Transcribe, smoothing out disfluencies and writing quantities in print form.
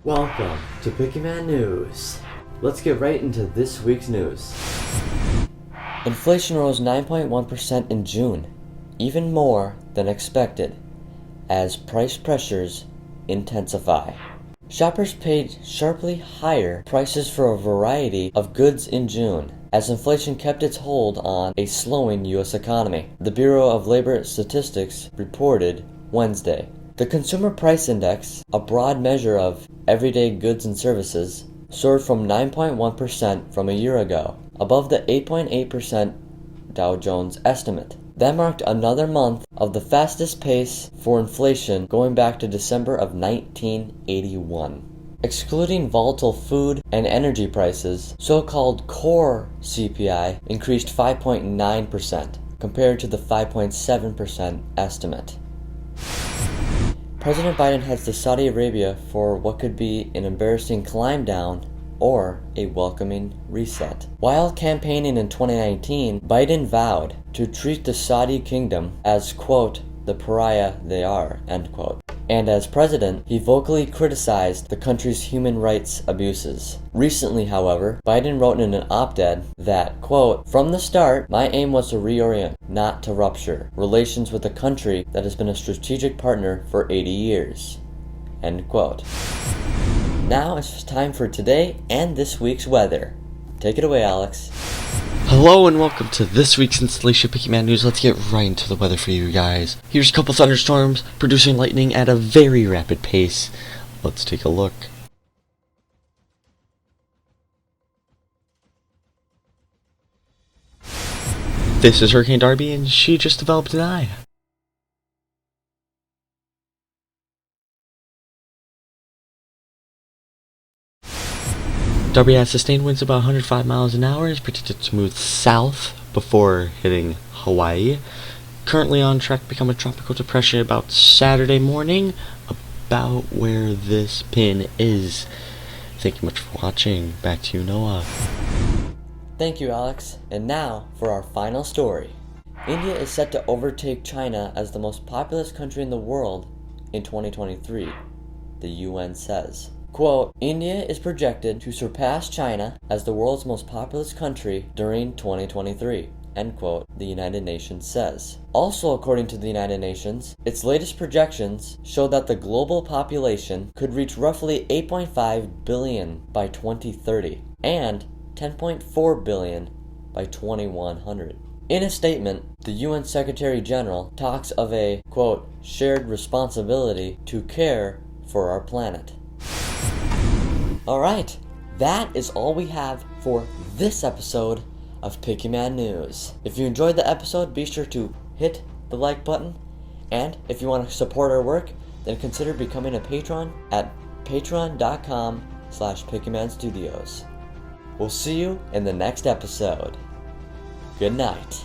Welcome to Pickyman News. Let's get right into this week's news. Inflation rose 9.1% in June, even more than expected, as price pressures intensify. Shoppers paid sharply higher prices for a variety of goods in June, as inflation kept its hold on a slowing U.S. economy. The Bureau of Labor Statistics reported Wednesday. The Consumer Price Index, a broad measure of everyday goods and services, soared from 9.1% from a year ago, above the 8.8% Dow Jones estimate. That marked another month of the fastest pace for inflation going back to December of 1981. Excluding volatile food and energy prices, so-called core CPI increased 5.9% compared to the 5.7% estimate. President Biden heads to Saudi Arabia for what could be an embarrassing climb down or a welcoming reset. While campaigning in 2019, Biden vowed to treat the Saudi kingdom as, quote, the pariah they are, end quote. And as president, he vocally criticized the country's human rights abuses. Recently, however, Biden wrote in an op-ed that, quote, from the start, my aim was to reorient, not to rupture, relations with a country that has been a strategic partner for 80 years, end quote. Now it's time for today and this week's weather. Take it away, Alex. Hello and welcome to this week's installation Pickyman News. Let's get right into the weather for you guys. Here's a couple thunderstorms producing lightning at a very rapid pace. Let's take a look. This is Hurricane Darby and she just developed an eye. Darby has sustained winds about 105 miles an hour, is predicted to move south before hitting Hawaii. Currently on track to become a tropical depression about Saturday morning, about where this pin is. Thank you much for watching. Back to you, Noah. Thank you, Alex. And now for our final story. India is set to overtake China as the most populous country in the world in 2023, the UN says. Quote, India is projected to surpass China as the world's most populous country during 2023, end quote, the United Nations says. Also, according to the United Nations, its latest projections show that the global population could reach roughly 8.5 billion by 2030 and 10.4 billion by 2100. In a statement, the UN Secretary General talks of a, quote, shared responsibility to care for our planet. Alright, that is all we have for this episode of Pickyman News. If you enjoyed the episode, be sure to hit the like button, and if you want to support our work, then consider becoming a patron at patreon.com/PickymanStudios. We'll see you in the next episode. Good night.